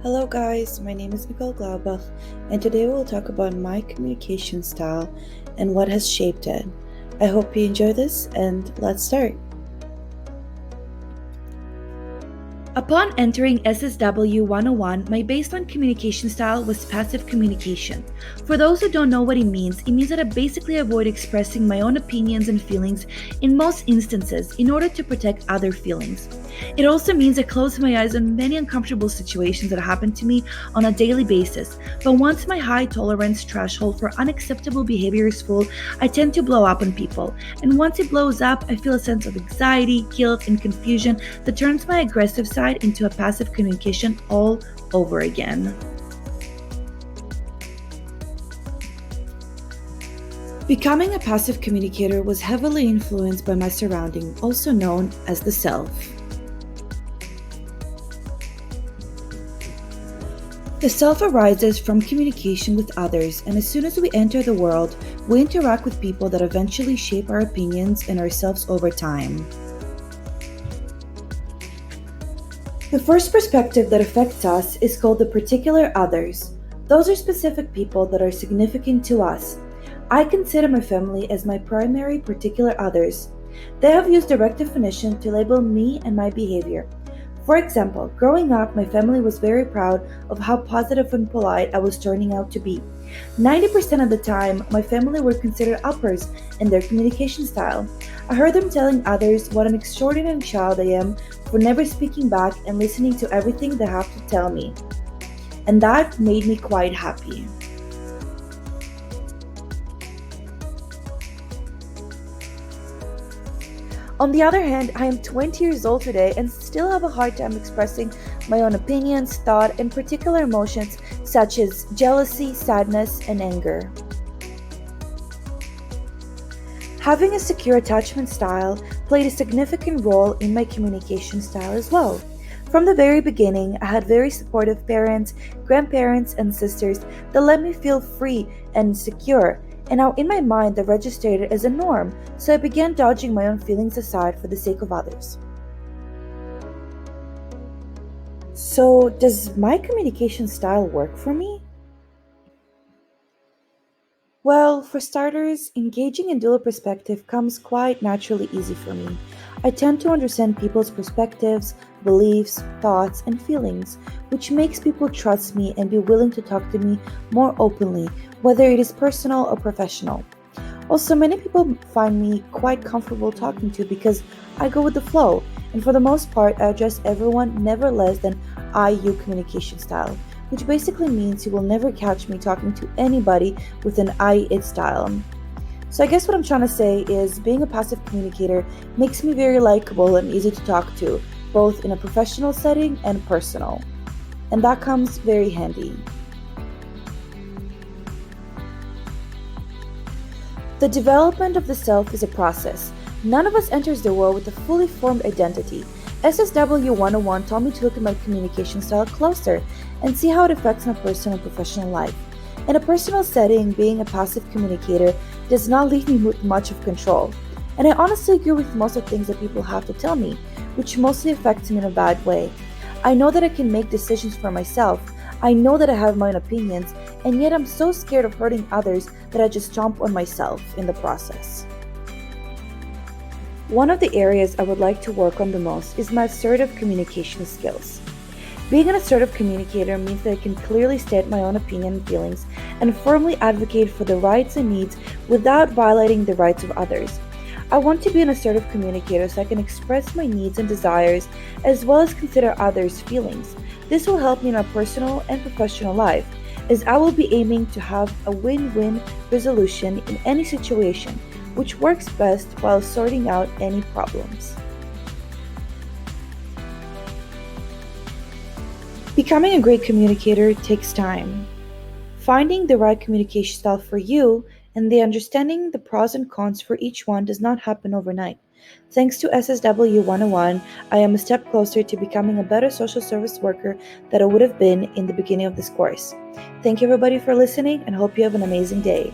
Hello, guys. My name is Nicole Glaubach, and today we'll talk about my communication style and what has shaped it. I hope you enjoy this, and let's start. Upon entering SSW101, my baseline communication style was passive communication. For those who don't know what it means that I basically avoid expressing my own opinions and feelings in most instances in order to protect other feelings. It also means I close my eyes on many uncomfortable situations that happen to me on a daily basis, but once my high tolerance threshold for unacceptable behavior is full, I tend to blow up on people. And once it blows up, I feel a sense of anxiety, guilt, and confusion that turns my aggressive side into a passive communication all over again. Becoming a passive communicator was heavily influenced by my surrounding, also known as the self. The self arises from communication with others, and as soon as we enter the world, we interact with people that eventually shape our opinions and ourselves over time. The first perspective that affects us is called the particular others. Those are specific people that are significant to us. I consider my family as my primary particular others. They have used direct definition to label me and my behavior. For example, growing up, my family was very proud of how positive and polite I was turning out to be. 90% of the time, my family were considered uppers in their communication style. I heard them telling others what an extraordinary child I am for never speaking back and listening to everything they have to tell me. And that made me quite happy. On the other hand, I am 20 years old today and still have a hard time expressing my own opinions, thought, and particular emotions such as jealousy, sadness, and anger. Having a secure attachment style played a significant role in my communication style as well. From the very beginning, I had very supportive parents, grandparents, and sisters that let me feel free and secure. And now in my mind, they registered it as a norm, so I began dodging my own feelings aside for the sake of others. So, does my communication style work for me? Well, for starters, engaging in dual perspective comes quite naturally easy for me. I tend to understand people's perspectives, beliefs, thoughts, and feelings, which makes people trust me and be willing to talk to me more openly, whether it is personal or professional. Also, many people find me quite comfortable talking to because I go with the flow, and for the most part, I address everyone never less than I-you communication style, which basically means you will never catch me talking to anybody with an I-it style. So I guess what I'm trying to say is being a passive communicator makes me very likable and easy to talk to, both in a professional setting and personal. And that comes very handy. The development of the self is a process. None of us enters the world with a fully formed identity. SSW101 taught me to look at my communication style closer and see how it affects my personal and professional life. In a personal setting, being a passive communicator does not leave me with much of control. And I honestly agree with most of the things that people have to tell me, which mostly affects me in a bad way. I know that I can make decisions for myself. I know that I have my own opinions, and yet I'm so scared of hurting others that I just jump on myself in the process. One of the areas I would like to work on the most is my assertive communication skills. Being an assertive communicator means that I can clearly state my own opinion and feelings and firmly advocate for the rights and needs without violating the rights of others. I want to be an assertive communicator so I can express my needs and desires as well as consider others' feelings. This will help me in my personal and professional life, as I will be aiming to have a win-win resolution in any situation, which works best while sorting out any problems. Becoming a great communicator takes time. Finding the right communication style for you and the understanding the pros and cons for each one does not happen overnight. Thanks to SSW 101, I am a step closer to becoming a better social service worker than I would have been in the beginning of this course. Thank you everybody for listening and hope you have an amazing day.